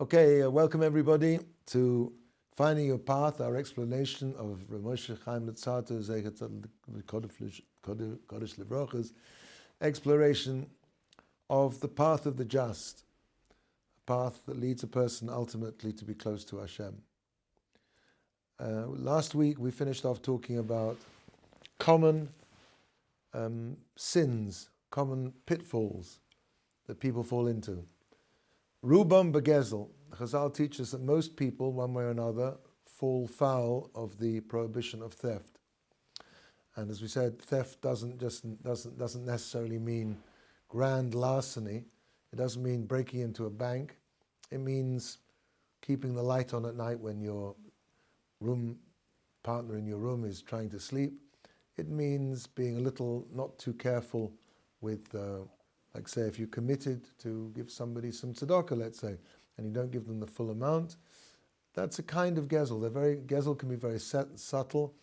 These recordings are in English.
Okay, welcome everybody to Finding Your Path, our explanation of Rav Moshe Chaim Luzzatto Zeichet Kodesh Livrocha's exploration of the path of the just, a path that leads a person ultimately to be close to Hashem. Last week we finished off talking about common sins, common pitfalls that people fall into. Rubam begezel. Chazal teaches that most people, one way or another, fall foul of the prohibition of theft. And as we said, theft doesn't necessarily mean grand larceny. It doesn't mean breaking into a bank. It means keeping the light on at night when your room partner in your room is trying to sleep. It means being a little not too careful with like say if you're committed to give somebody some tzedakah, let's say, and you don't give them the full amount, that's a kind of gezel. Gezel can be very subtle,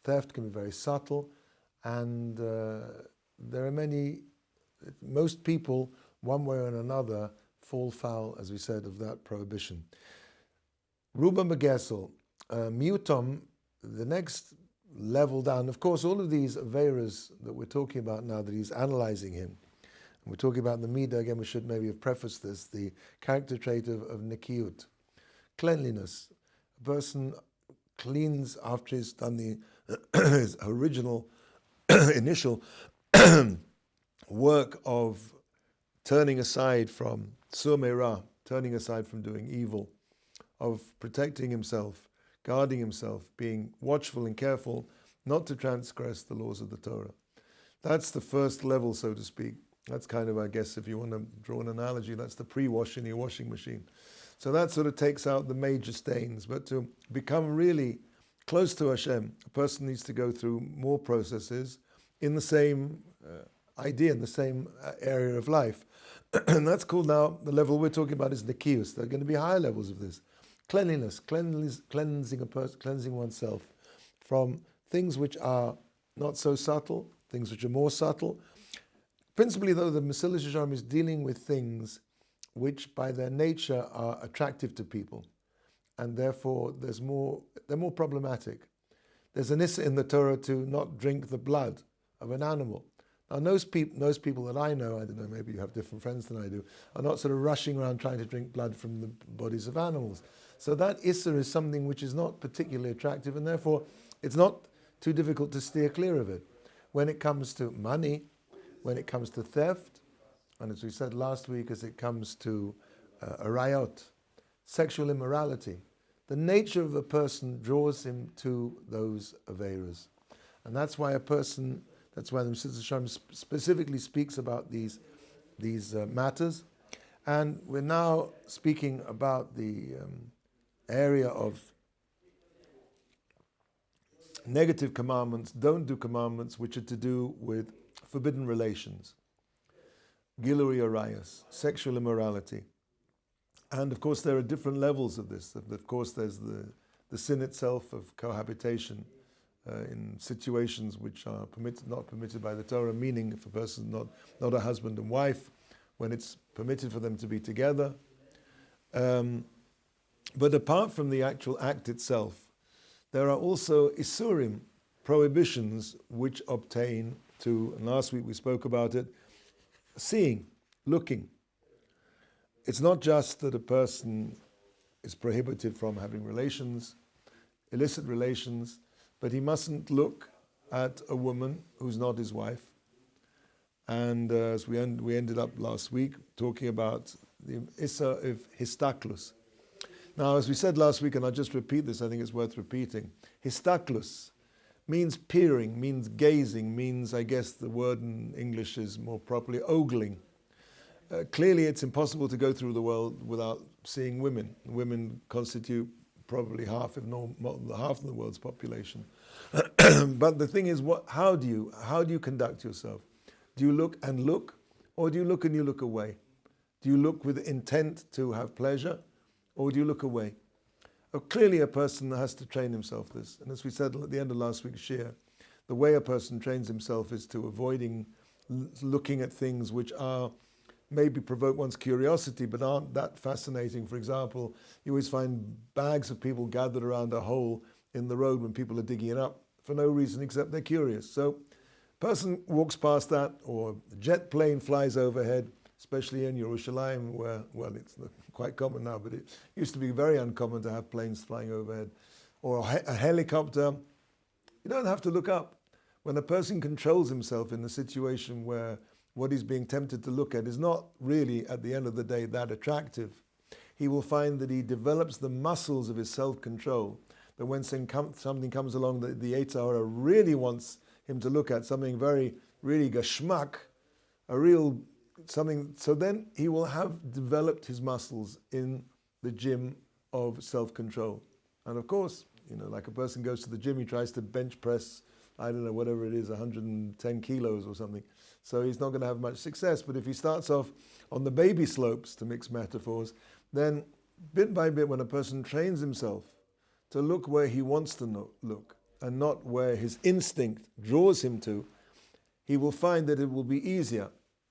theft can be very subtle, and there are most people, one way or another, fall foul, as we said, of that prohibition. Rubam begezel, mutam, the next level down. Of course, all of these averas that we're talking about now, that he's analyzing him, and we're talking about the midah, again, we should maybe have prefaced this, the character trait of Nekiut, cleanliness. A person cleans after he's done his original, initial work of turning aside from sur meirah, turning aside from doing evil, of protecting himself, guarding himself, being watchful and careful not to transgress the laws of the Torah. That's the first level, so to speak. That's kind of, I guess, if you want to draw an analogy, that's the pre-wash in your washing machine. So that sort of takes out the major stains. But to become really close to Hashem, a person needs to go through more processes in the same idea, in the same area of life. And that's called now, the level we're talking about is Nekiut. There are going to be higher levels of this. Cleanliness, cleansing oneself from things which are not so subtle, things which are more subtle. Principally, though, the Mesilas Yesharim is dealing with things which, by their nature, are attractive to people, and therefore they're more problematic. There's an issa in the Torah to not drink the blood of an animal. Now, those people that I know, I don't know, maybe you have different friends than I do, are not sort of rushing around trying to drink blood from the bodies of animals. So that issa is something which is not particularly attractive, and therefore it's not too difficult to steer clear of it. When it comes to money, when it comes to theft, and as we said last week, as it comes to arayot, sexual immorality, the nature of a person draws him to those averas. And that's why the Mesilas Yesharim specifically speaks about these matters. And we're now speaking about the area of negative commandments, don't do commandments, which are to do with forbidden relations, gilui arayos, sexual immorality. And of course there are different levels of this. Of course there's the sin itself of cohabitation in situations which are not permitted by the Torah, meaning if a person is not a husband and wife, when it's permitted for them to be together. But apart from the actual act itself, there are also isurim, prohibitions, which obtain to, and last week we spoke about it, seeing, looking. It's not just that a person is prohibited from having relations, illicit relations, but he mustn't look at a woman who's not his wife. And as we ended up last week talking about the issa of histaklus. Now, as we said last week, and I'll just repeat this, I think it's worth repeating, histaklus means peering, means gazing, means, I guess the word in English is more properly ogling. Clearly it's impossible to go through the world without seeing women. Women constitute probably half, if not more than half of the world's population. But the thing is, how do you conduct yourself? Do you look and look, or do you look and you look away? Do you look with intent to have pleasure, or do you look away? Clearly a person has to train himself this. And as we said at the end of last week's shir, the way a person trains himself is to avoiding looking at things which are maybe provoke one's curiosity, but aren't that fascinating. For example, you always find bags of people gathered around a hole in the road when people are digging it up for no reason except they're curious. So a person walks past that, or a jet plane flies overhead, especially in Yerushalayim, where, well, it's quite common now, but it used to be very uncommon to have planes flying overhead, or a helicopter. You don't have to look up. When a person controls himself in a situation where what he's being tempted to look at is not really, at the end of the day, that attractive, he will find that he develops the muscles of his self-control, that when something comes along that the Yetzer Hara really wants him to look at, something very, really geschmack, a real something, so then he will have developed his muscles in the gym of self-control. And of course, like a person goes to the gym, he tries to bench press, I don't know, whatever it is, 110 kilos or something. So he's not going to have much success. But if he starts off on the baby slopes, to mix metaphors, then bit by bit, when a person trains himself to look where he wants to look and not where his instinct draws him to, he will find that it will be easier.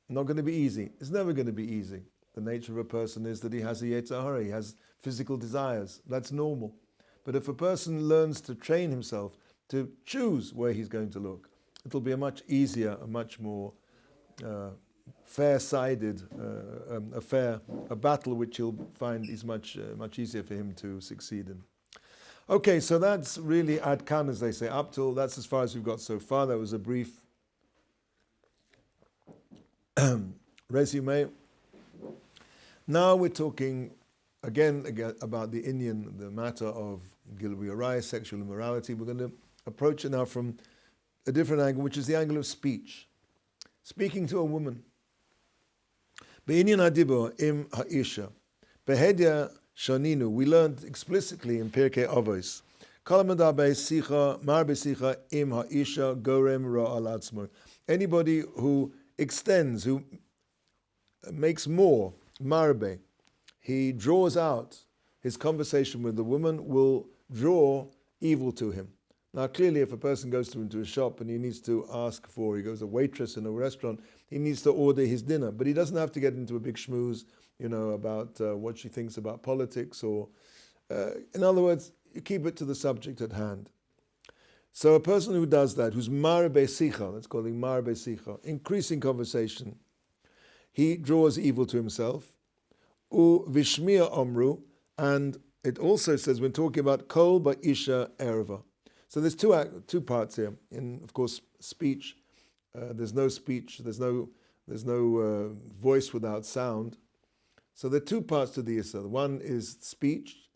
Not going to be easy. It's never going to be easy. The nature of a person is that he has a Yetzer Hara, he has physical desires. That's normal. But if a person learns to train himself to choose where he's going to look, it'll be a much easier, a much more fair-sided affair, a battle which he'll find is much easier for him to succeed in. Okay, so that's really ad kan, as they say, up till, that's as far as we've got so far. That was a brief resume. Now we're talking again about the matter of Gilui Arayah, sexual immorality. We're going to approach it now from a different angle, which is the angle of speech. Speaking to a woman. Be'inyan hadibur im ha'isha. Behedya shoninu. We learned explicitly in Pirkei Avos. Kol ha'medaber sicha, marbe sicha im ha'isha gorem ra al atzmo. Anybody who extends, who makes more, marbe, he draws out his conversation with the woman, will draw evil to him. Now clearly if a person goes into a shop and he needs to ask for, he goes a waitress in a restaurant, he needs to order his dinner, but he doesn't have to get into a big schmooze, about what she thinks about politics, or in other words, you keep it to the subject at hand. So a person who does that, who's marbe sicha, let's call him marbe sicha, increasing conversation, he draws evil to himself. U vishmir omru, and it also says when talking about kol ba'isha erva. So there's two parts here. In, of course, speech. There's no speech. There's no voice without sound. So there are two parts to the Issa. One is speech,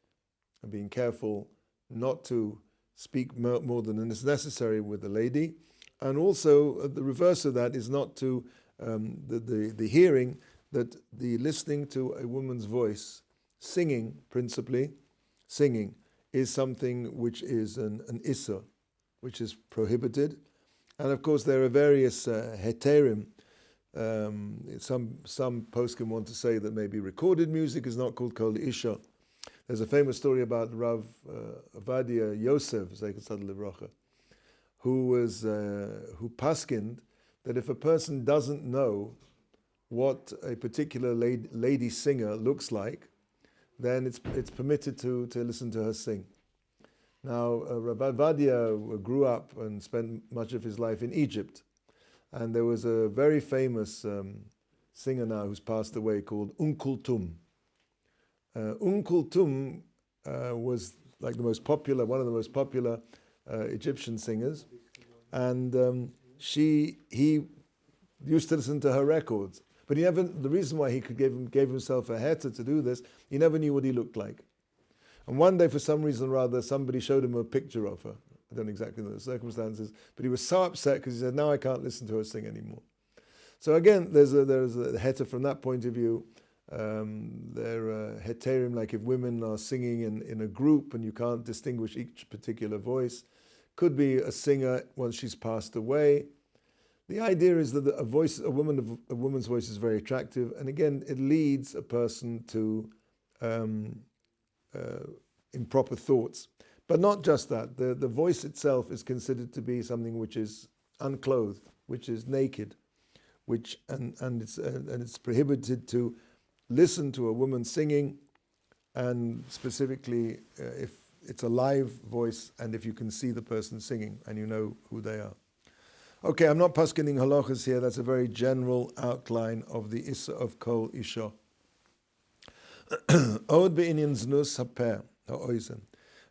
and being careful not to speak more than is necessary with the lady, and also the reverse of that is not to the hearing, that the listening to a woman's voice, singing principally, singing, is something which is an Issa, which is prohibited. And of course there are various heterim. Some poskim want to say that maybe recorded music is not called Kol Isha. There's a famous story about Rav Avadia Yosef, who paskined that if a person doesn't know what a particular lady singer looks like, then it's permitted to listen to her sing. Now, Rabbi Vadia grew up and spent much of his life in Egypt. And there was a very famous singer now who's passed away called Kulthum. Kulthum was like one of the most popular Egyptian singers. And he used to listen to her records. But the reason why he gave himself a heter to do this, he never knew what he looked like. And one day, for some reason or other, somebody showed him a picture of her. I don't exactly know the circumstances, but he was so upset because he said, now I can't listen to her sing anymore. So again, there's a heter from that point of view. There are heterim, like if women are singing in a group and you can't distinguish each particular voice. Could be a singer once she's passed away. The idea is that a woman's voice is very attractive, and again, it leads a person to improper thoughts. But not just that. The voice itself is considered to be something which is unclothed, which is naked, which and it's prohibited to listen to a woman singing, and specifically if it's a live voice and if you can see the person singing and you know who they are. Okay, I'm not paskening halachas here. That's a very general outline of the issa of kol isha. Od be'inyan znus haper ha'oizen.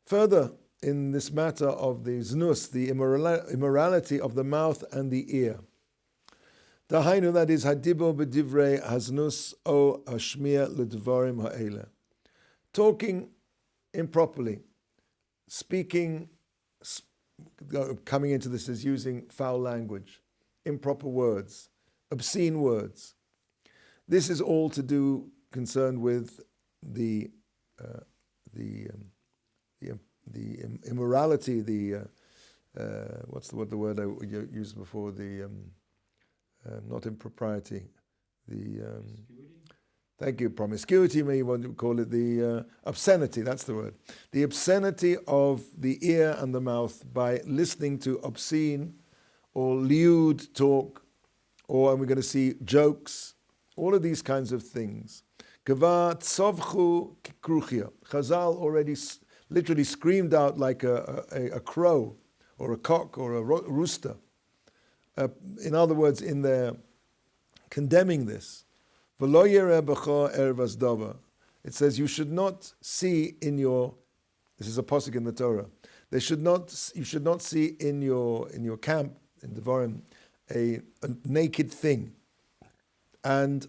Further, in this matter of the znus, the immorality of the mouth and the ear. Dahainu, that is, hadibo b'divrei haznus o hashmiya l'dvarim ha'ele. Talking improperly, speaking, coming into this as using foul language, improper words, obscene words. This is all to do, concerned with the immorality, what's the word I used before, not impropriety, thank you, promiscuity, maybe you want to call it the obscenity, that's the word. The obscenity of the ear and the mouth by listening to obscene or lewd talk, and we're going to see jokes, all of these kinds of things. Gava tzovchu kruchia. Chazal already literally screamed out like a crow or a cock or a rooster. In other words, in their condemning this. It says you should not see in your, this is a pasuk in the Torah, you should not see in your camp, in Devarim, a naked thing. And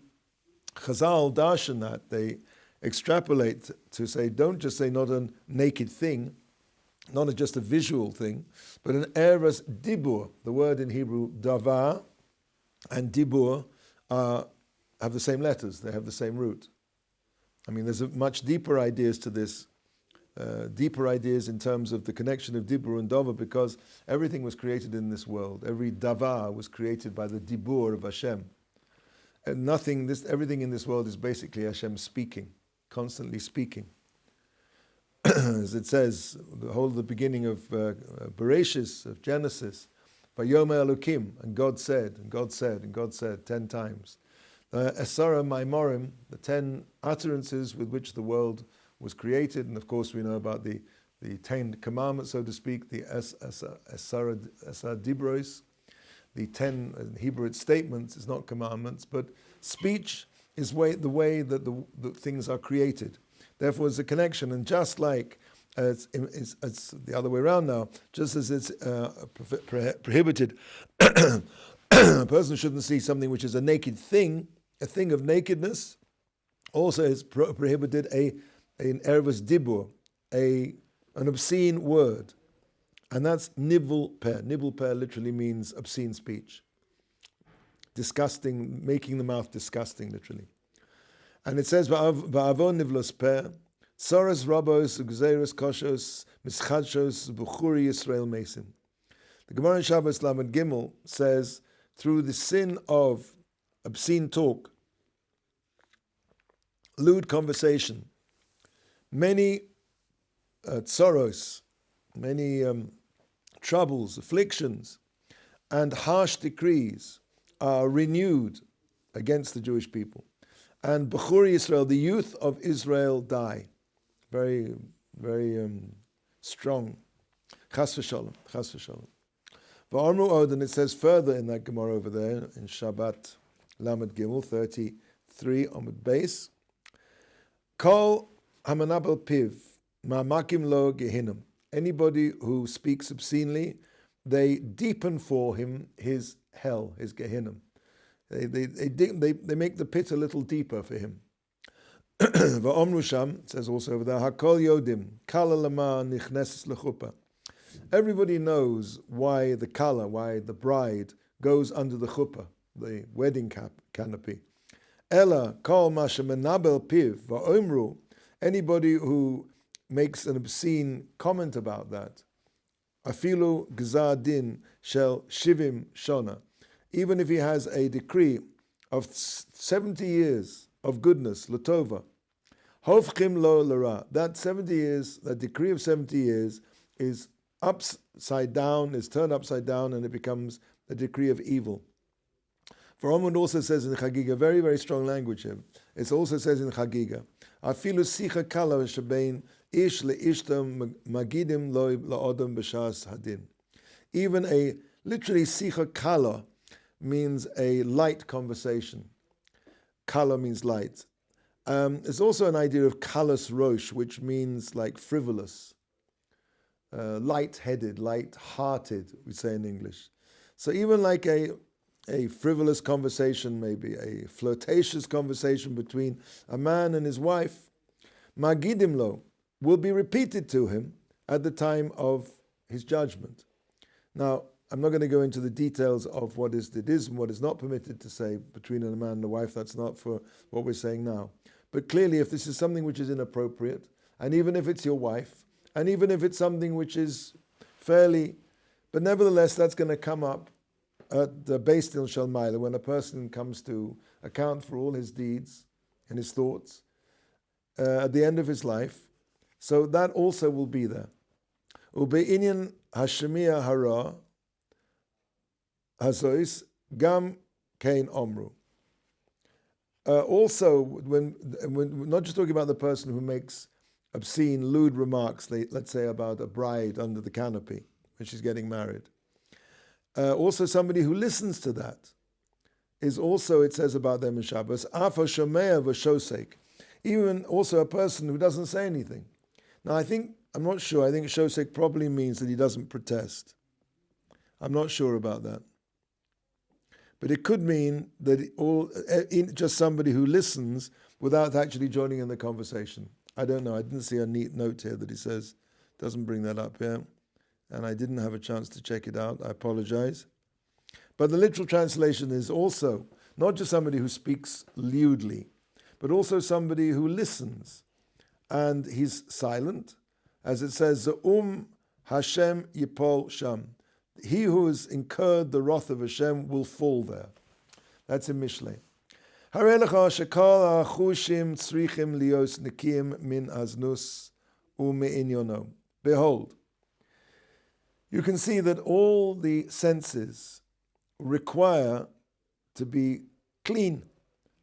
Chazal darshan that, they extrapolate to say, don't just say not a naked thing, not just a visual thing, but an eras dibur. The word in Hebrew, davar, and dibur have the same letters, they have the same root. I mean, there's much deeper ideas to this, deeper ideas in terms of the connection of dibur and davar, because everything was created in this world. Every davar was created by the dibur of Hashem. And everything in this world is basically Hashem speaking, constantly speaking. As it says, the beginning of Bereshis, of Genesis, Vayomer Elokim, and God said, and God said, and God said 10 times. Esara Maimorim, the 10 utterances with which the world was created, and of course we know about the 10 commandments, so to speak, the Esara Dibros, the 10 in Hebrew it's statements, it's not commandments, but speech is the way that the things are created. Therefore, it's a connection, and just like it's the other way around now, just as it's prohibited, a person shouldn't see something which is a naked thing, a thing of nakedness. Also, it's prohibited an ervus dibur, an obscene word, and that's nibul per. Nibul per literally means obscene speech, disgusting, making the mouth disgusting, literally. And it says, "Ba'avon nivlos per, soros rabos gzeros koshos mischadshos buchuri Yisrael mesim." The Gemara in Shabbos Lamed Gimel says, through the sin of obscene talk, lewd conversation, many tsoros, many troubles, afflictions, and harsh decrees are renewed against the Jewish people. And Bechuri Yisrael, the youth of Israel, die. Very, very strong. Chas v'shalom, chas v'shalom. V'amru od, and it says further in that Gemara over there, in Shabbat Lamed Gimel 33 on the base, Kol hamanabel piv, ma'makim lo gehinnom. Anybody who speaks obscenely, they deepen for him his hell, his Gehinnom. They make the pit a little deeper for him. Va'omru sham, it says also over there, Hakol yodim, kala lama nichneses lechuppah. Everybody knows why the bride goes under the chuppah, the wedding canopy. Ella kol ma shemenabel piv va'omru. Anybody who makes an obscene comment about that, afilu gzar din shel shivim shona, even if he has a decree of 70 years of goodness, latova, hofchim lo lara, that 70 years, that decree of 70 years is upside down, is turned upside down, and it becomes a decree of evil. For Omud also says in Chagiga, very, very strong language here. It also says in Chagiga, Afilu sicha kala shebein ish leishtam magidim loy laodam b'shas hadin. Even a literally sicha kala means a light conversation. Kala means light. There's also an idea of kalas rosh, which means like frivolous, light-headed, light-hearted, we say in English. So even like a frivolous conversation, maybe a flirtatious conversation between a man and his wife, magidim lo, will be repeated to him at the time of his judgment. Now, I'm not going to go into the details of what it is and what is not permitted to say between a man and a wife. That's not for what we're saying now. But clearly, if this is something which is inappropriate, and even if it's your wife, and even if it's something which is fairly, but nevertheless, that's going to come up at the Beis Din Shel Maila, when a person comes to account for all his deeds and his thoughts at the end of his life. So that also will be there. Ube'inyan hashemiya hara hazois gam kein omru. Also, when we're not just talking about the person who makes obscene, lewd remarks, let's say about a bride under the canopy when she's getting married. Also, somebody who listens to that is also, it says about them in Shabbos, afa shomea v'shosek. Even also a person who doesn't say anything. Now, I'm not sure. I think shosek probably means that he doesn't protest. I'm not sure about that. But it could mean that just somebody who listens without actually joining in the conversation. I don't know. I didn't see a neat note here that he says, doesn't bring that up here. And I didn't have a chance to check it out. I apologize. But the literal translation is also not just somebody who speaks lewdly, but also somebody who listens. And he's silent. As it says, Hashem yipol sham. He who has incurred the wrath of Hashem will fall there. That's in Mishlei. Harelecha shekal achushim tzrichim lios nekiim min aznus u'me'inyono. Behold, you can see that all the senses require to be clean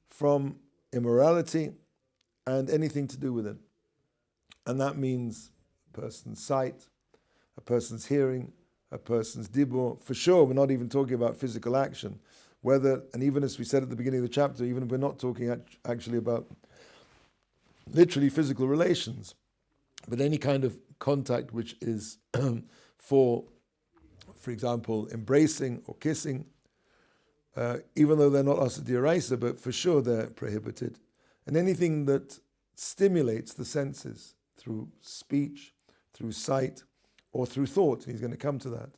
from immorality and anything to do with it. And that means a person's sight, a person's hearing, a person's dibur. For sure, we're not even talking about physical action. Whether, and even as we said at the beginning of the chapter, even if we're not talking actually about literally physical relations, but any kind of contact which is for example, embracing or kissing, even though they're not asa d'oraisa, but for sure they're prohibited. And anything that stimulates the senses through speech, through sight, or through thought, he's going to come to that.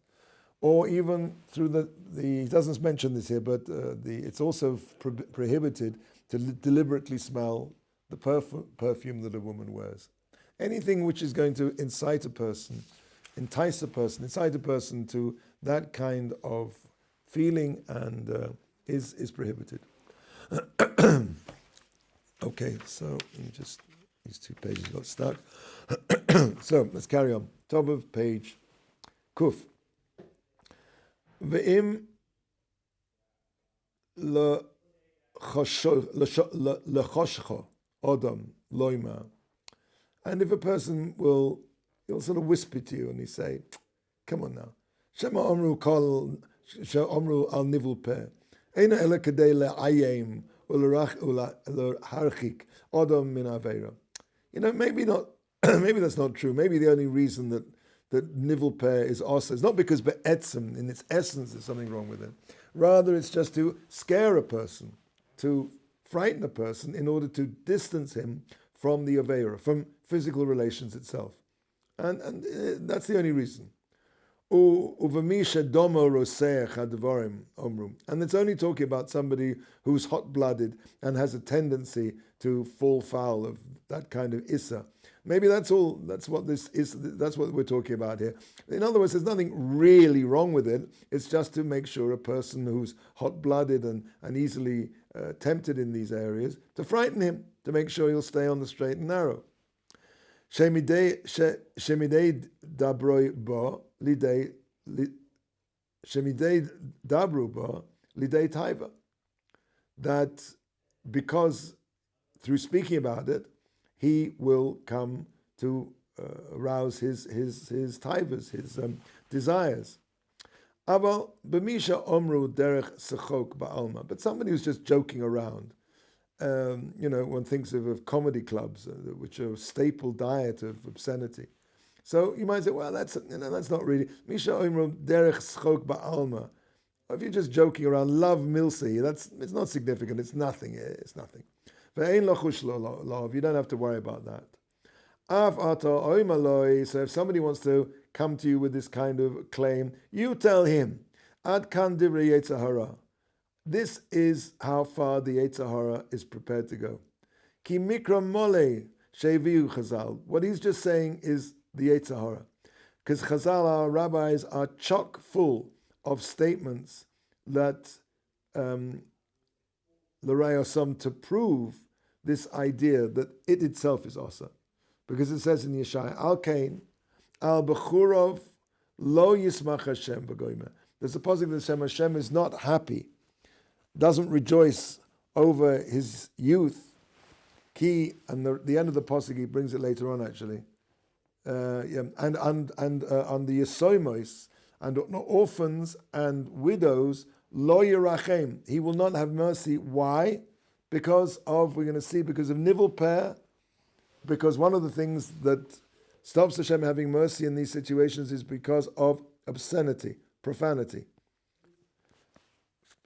Or even through he doesn't mention this here, but it's also prohibited to deliberately smell the perfume that a woman wears. Anything which is going to incite a person to that kind of feeling and is prohibited. Okay, so these 2 pages got stuck. So let's carry on. Top of page Kuf. Ve'im lechoshcha odam loima. And if a person he'll sort of whisper to you and he say, come on now. Shema omru al nivul peh. Eina ela kadei le'ayim u'leharchik odam min aveira. Maybe not. Maybe that's not true. Maybe the only reason that nivul peh is also, it's not because be'etzem, in its essence, there's something wrong with it. Rather, it's just to scare a person, to frighten a person in order to distance him from the aveira, from physical relations itself. And that's the only reason. And it's only talking about somebody who's hot-blooded and has a tendency to fall foul of that kind of issa. Maybe that's all. That's what this is. That's what we're talking about here. In other words, there's nothing really wrong with it. It's just to make sure a person who's hot-blooded and easily tempted in these areas, to frighten him, to make sure he'll stay on the straight and narrow. Shemidei dabroi ba lidei Shemidei dabru ba lidei taiva. that because through speaking about it, he will come to arouse his tivas, his desires. Aval b'misha omru derech sechok ba'alma. But somebody who's just joking around. One thinks of comedy clubs, which are a staple diet of obscenity. So you might say, well, that's not really. Misha omru derech sechok ba'alma. If you're just joking around, love milsi, it's not significant. It's nothing. It's nothing. Ve'ein lo chush lo. You don't have to worry about that. Av ata oimaloi. So if somebody wants to come to you with this kind of claim, you tell him, ad kan divrei yetzer hara. This is how far the yetzer hara is prepared to go. Ki mikra mole sheviu Chazal. What he's just saying is the yetzer hara, because Chazal, our rabbis, are chock full of statements that l'rayosam to prove this idea that it itself is asa. Because it says in Yesharim, Al Kain, Al Bechurov, Lo Yismach Hashem V'goyme. There's a positive that Hashem is not happy, doesn't rejoice over his youth. Ki, and the end of the pasuk, he brings it later on actually. And on the Yesoimos, and orphans and widows, Lo Yerachem. He will not have mercy. Why? Because of Nivel Peh. Because one of the things that stops Hashem having mercy in these situations is because of obscenity, profanity,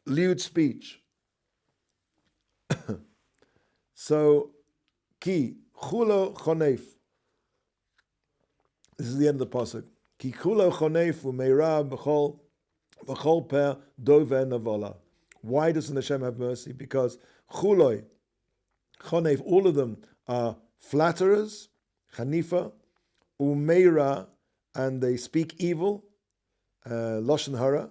lewd speech. So, ki chulo chonef. This is the end of the pasuk. Ki chulo chonef umeira b'chol per dove navola. Why doesn't Hashem have mercy? Because chuloi, chonef, all of them are flatterers, chanifa, umeira, and they speak evil, lashon hara,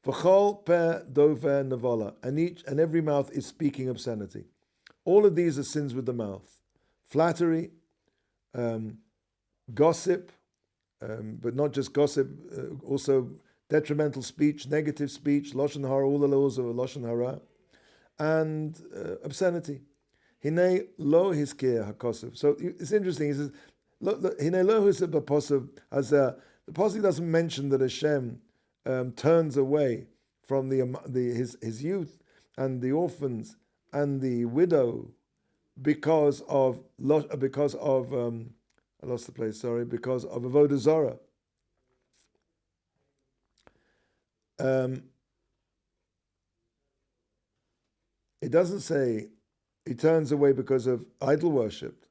v'chol per dove navola, and every mouth is speaking obscenity. All of these are sins with the mouth: flattery, gossip, but not just gossip, also detrimental speech, negative speech, lashon hara, all the laws of lashon hara, and obscenity. Hinei lo hiskir hakosov. So it's interesting. He says, "Hinei lo hiskir hakosov." As the pasuk doesn't mention that Hashem turns away from his youth and the orphans and the widow because of I lost the place. Sorry, because of avodah zarah. It doesn't say he turns away because of idol worship,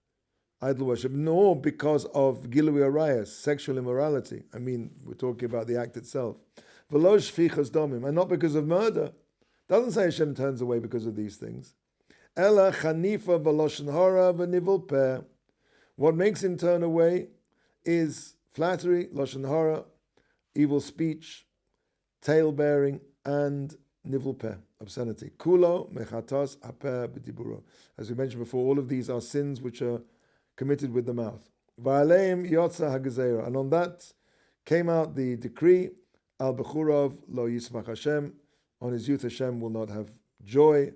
nor because of gilui arayos, sexual immorality. I mean, we're talking about the act itself. V'lo shfichas domim, and not because of murder. Doesn't say Hashem turns away because of these things. Ela chanifa v'loshen hara v'nivel peh. What makes him turn away is flattery, loshen hara, evil speech, tale-bearing, and nivel peh, obscenity. Kulo mechatos haper b'diburo. As we mentioned before, all of these are sins which are committed with the mouth. Va'aleim yotza hagezera. And on that came out the decree, al bechurov lo yismach Hashem. On his youth Hashem will not have joy.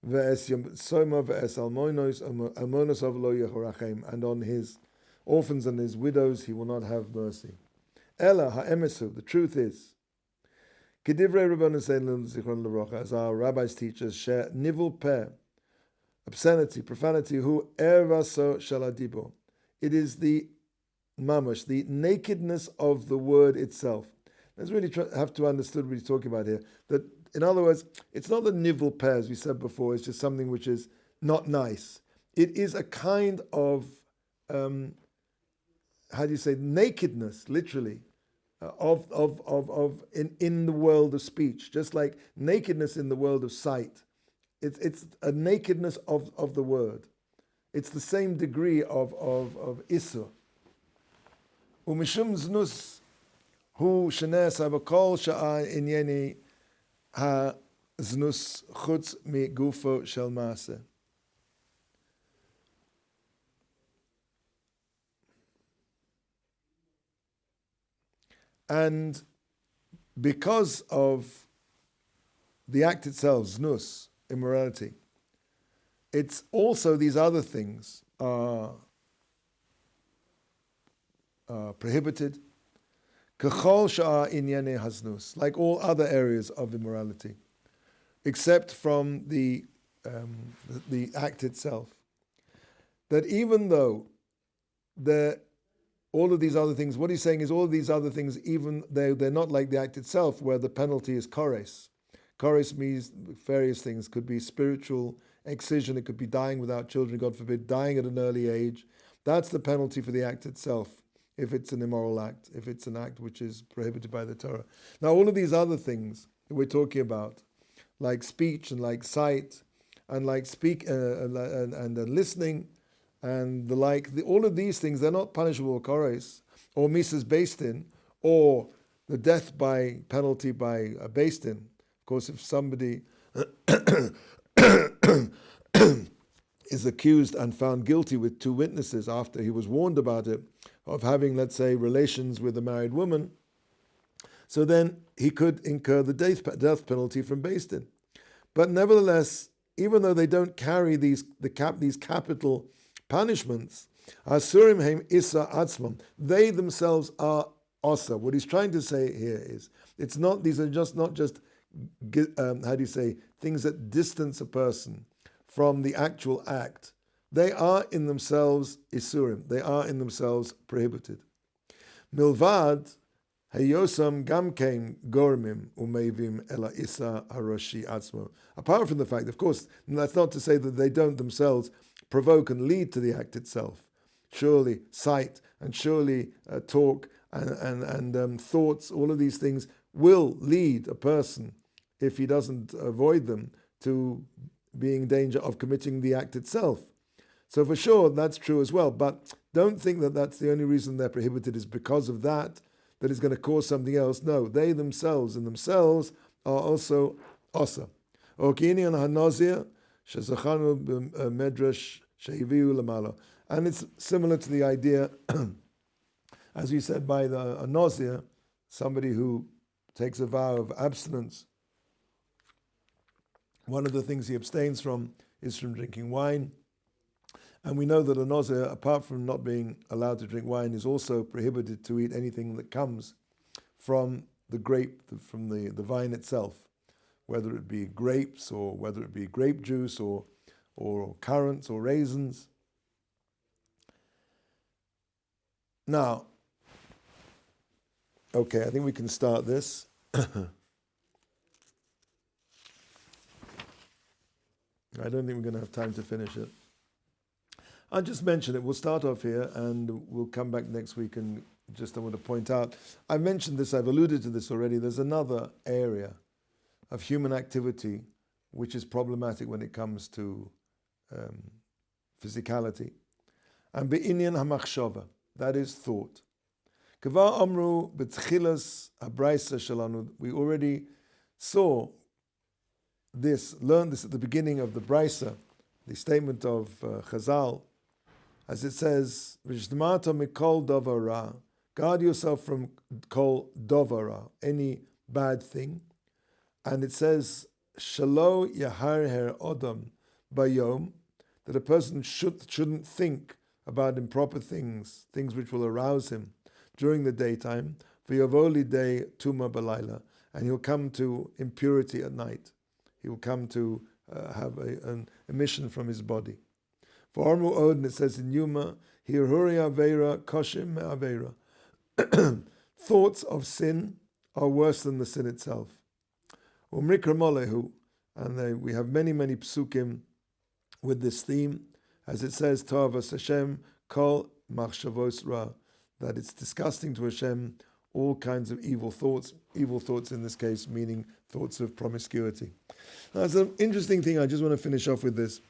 Ve'es soma ve'es almonos of lo yechorachem. And on his orphans and his widows he will not have mercy. Ella ha'emesu. The truth is, Kedivrei Rabbanu Selim Zichron L'Rocha, as our rabbis teach us, share nivel peh, obscenity, profanity, hu ervaso shaladibo. It is the mamash, the nakedness of the word itself. Let's really have to understand what he's talking about here. That, in other words, it's not the nivel peh, as we said before, it's just something which is not nice. It is a kind of, nakedness, literally. In the world of speech, just like nakedness in the world of sight. It's a nakedness of the word. It's the same degree of isur. Umishum znus hu shenes abakol sha'a inyeni ha znus chutz mi gufo shel maaseh. And because of the act itself, znus, immorality. It's also these other things are prohibited. K'chol sha'ar inyane haznus, like all other areas of immorality, except from the act itself. That even though all of these other things, what he's saying is all of these other things, even though they're not like the act itself, where the penalty is kores. Kores means various things. Could be spiritual excision, it could be dying without children, God forbid, dying at an early age. That's the penalty for the act itself, if it's an immoral act, if it's an act which is prohibited by the Torah. Now, all of these other things that we're talking about, like speech and like sight, and like and listening, and the like, all of these things, they're not punishable kores, or misas based or the death by penalty by a based. Of course, if somebody is accused and found guilty with 2 witnesses after he was warned about it, of having, let's say, relations with a married woman, so then he could incur the death penalty from based. But nevertheless, even though they don't carry these capital punishments, asurim heim isa atzmam, they themselves are osa. What he's trying to say here is, it's not, these are just not just things that distance a person from the actual act. They are in themselves isurim. They are in themselves prohibited. Milvad hayosam gamkein gormim umevim ela isa haroshi atzmo. Apart from the fact, of course, that's not to say that they don't themselves provoke and lead to the act itself. Surely sight and surely talk and thoughts, all of these things will lead a person, if he doesn't avoid them, to being in danger of committing the act itself. So for sure, that's true as well. But don't think that that's the only reason they're prohibited is because of that is going to cause something else. No, they themselves in themselves are also osa. Okinian hanozir shezachanu medrash shehiviu lamalo. And it's similar to the idea, as we said, by a nozir, somebody who takes a vow of abstinence. One of the things he abstains from is from drinking wine. And we know that a nozir, apart from not being allowed to drink wine, is also prohibited to eat anything that comes from the grape, from the vine itself, whether it be grapes or whether it be grape juice or currants or raisins. Now, okay, I think we can start this. I don't think we're going to have time to finish it. I'll just mention it. We'll start off here and we'll come back next week, and just I want to point out, I mentioned this, I've alluded to this already, there's another area of human activity which is problematic when it comes to physicality. And be'inyan hamachshava, that is thought. Kvar amru b'tchilas habraisa shalanu, we already saw this, learned this at the beginning of the Braisa, the statement of Chazal, as it says, "V'shdmata mikol dovara," guard yourself from kol dovara, any bad thing. And it says, "Shalo yaharher odam bayom," that a person shouldn't think about improper things which will arouse him during the daytime. V'yavoli day tuma balayla, and he'll come to impurity at night. He will come to have an emission from his body. For Ormu Odin, it says in Yuma, Hirhuri Aveira, Koshim Aveira. Thoughts of sin are worse than the sin itself. Umrikra Molehu, and we have many psukim with this theme, as it says, Tovas Hashem, Kol Machshavos Ra, that it's disgusting to Hashem all kinds of evil thoughts in this case meaning thoughts of promiscuity. Now, it's an interesting thing, I just want to finish off with this,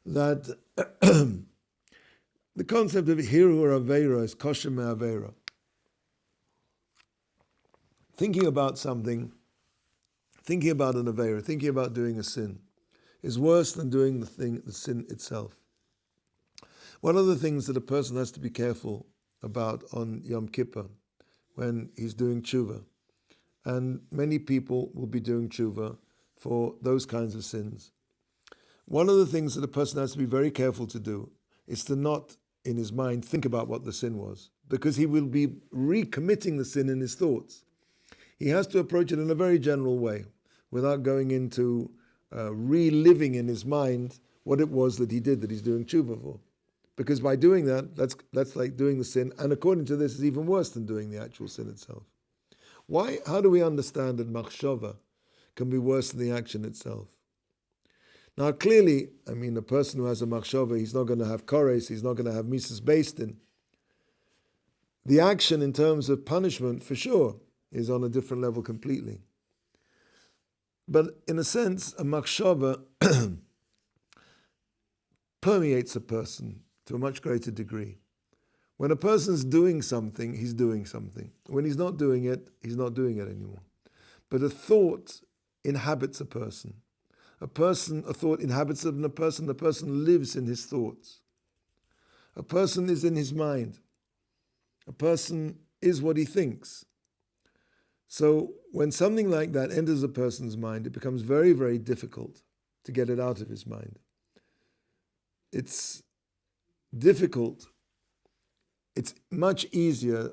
that the concept of hiru or aveira is kosher me'aveira. Thinking about something, thinking about an aveira, thinking about doing a sin, is worse than doing the sin itself. One of the things that a person has to be careful about on Yom Kippur, when he's doing tshuva, and many people will be doing tshuva for those kinds of sins. One of the things that a person has to be very careful to do is to not, in his mind, think about what the sin was, because he will be recommitting the sin in his thoughts. He has to approach it in a very general way, without going into reliving in his mind what it was that he did that he's doing tshuva for. Because by doing that, that's like doing the sin, and according to this, is even worse than doing the actual sin itself. Why? How do we understand that machshava can be worse than the action itself? Now, clearly, a person who has a machshava, he's not going to have kores, he's not going to have mises based in. The action in terms of punishment, for sure, is on a different level completely. But in a sense, a machshava permeates a person to a much greater degree. When a person's doing something, he's doing something. When he's not doing it, he's not doing it anymore. But a thought inhabits a person. A thought inhabits a person. The person lives in his thoughts. A person is in his mind. A person is what he thinks. So when something like that enters a person's mind, it becomes very, very difficult to get it out of his mind. It's difficult. It's much easier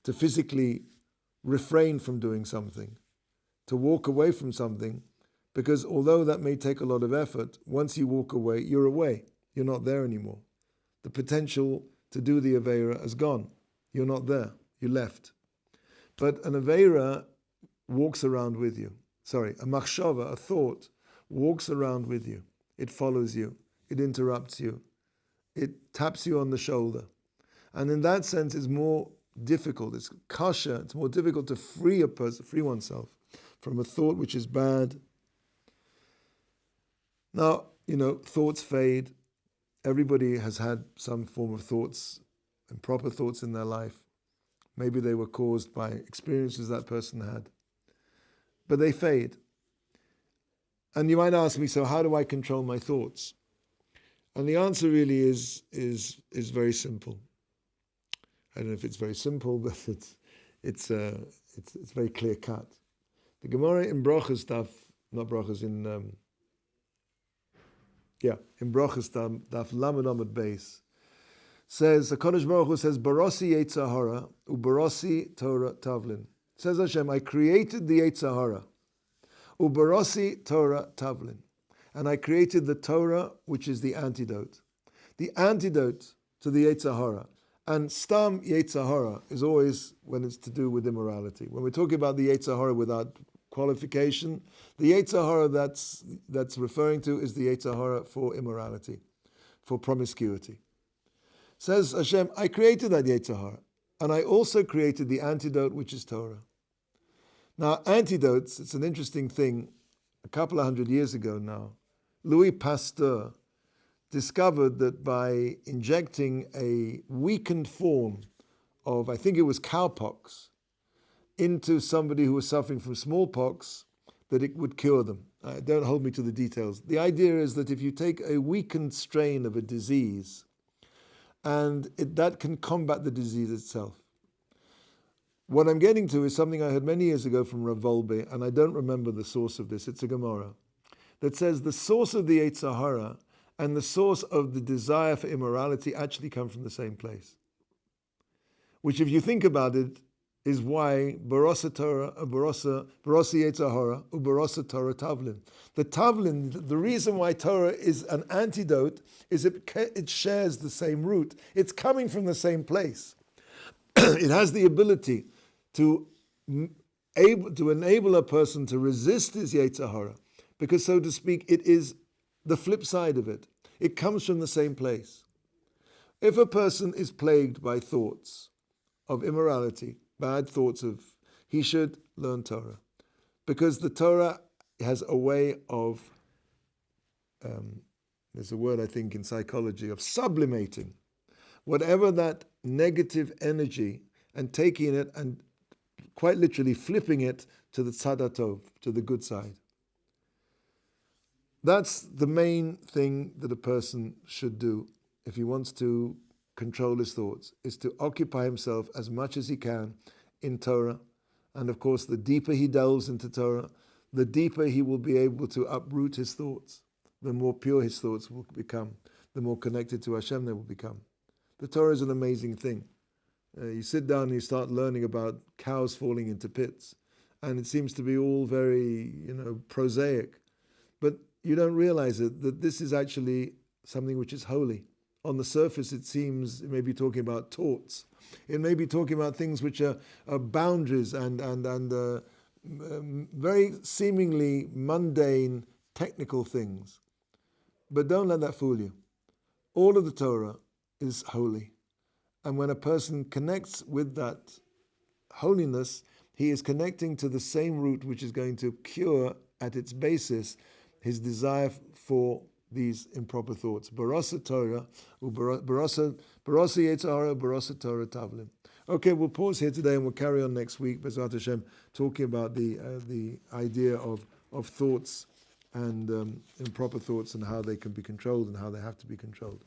to physically refrain from doing something, to walk away from something, because although that may take a lot of effort, once you walk away, you're away. You're not there anymore. The potential to do the Aveira has gone. You're not there. You left. But an Aveira walks around with you. A machshava, a thought, walks around with you. It follows you. It interrupts you. It taps you on the shoulder. And in that sense, it's more difficult. It's kasha. It's more difficult to free oneself from a thought which is bad. Now, thoughts fade. Everybody has had some form of thoughts, improper thoughts in their life. Maybe they were caused by experiences that person had. But they fade. And you might ask me, so how do I control my thoughts? And the answer really is very simple. I don't know if it's very simple, but it's very clear cut. The Gemara in Brachas in Brachas Daf Lamed Amud Beis says, the Kodesh Baruch Hu says, Barasi Yetzer Hara ubarasi Torah Tavlin. Says Hashem, I created the Yetzer Hara ubarasi Torah Tavlin. And I created the Torah, which is the antidote. The antidote to the Yetzer Hara. And Stam Yetzer Hara is always when it's to do with immorality. When we're talking about the Yetzer Hara without qualification, the Yetzer Hara that's referring to is the Yetzer Hara for immorality, for promiscuity. Says Hashem, I created that Yetzer Hara, and I also created the antidote, which is Torah. Now, antidotes, it's an interesting thing. A couple of 100 years ago now, Louis Pasteur discovered that by injecting a weakened form of, I think it was cowpox, into somebody who was suffering from smallpox, that it would cure them. Don't hold me to the details. The idea is that if you take a weakened strain of a disease, and that can combat the disease itself. What I'm getting to is something I heard many years ago from Rav Wolbe, and I don't remember the source of this. It's a Gemara that says the source of the Yetzer Hara and the source of the desire for immorality actually come from the same place. Which, if you think about it, is why Barasa Yetzer Hara ubarasa Torah Tavlin. The Tavlin, the reason why Torah is an antidote is it shares the same root. It's coming from the same place. It has the ability to enable a person to resist his Yetzer Hara, because, so to speak, it is the flip side of it. It comes from the same place. If a person is plagued by thoughts of immorality, bad thoughts he should learn Torah, because the Torah has a way of, there's a word I think in psychology, of sublimating whatever that negative energy and taking it and quite literally flipping it to the tzad hatov, to the good side. That's the main thing that a person should do if he wants to control his thoughts, is to occupy himself as much as he can in Torah. And of course, the deeper he delves into Torah, the deeper he will be able to uproot his thoughts, the more pure his thoughts will become, the more connected to Hashem they will become. The Torah is an amazing thing. You sit down and you start learning about cows falling into pits, and it seems to be all very, prosaic. But you don't realize that this is actually something which is holy. On the surface, it seems it may be talking about torts. It may be talking about things which are boundaries and very seemingly mundane, technical things. But don't let that fool you. All of the Torah is holy. And when a person connects with that holiness, he is connecting to the same root which is going to cure at its basis his desire for these improper thoughts. Barasa Torah, barasa Yetzirah, barasa Torah Tavlim. Okay, we'll pause here today and we'll carry on next week, B'ezrat Hashem, talking about the idea of thoughts and improper thoughts and how they can be controlled and how they have to be controlled.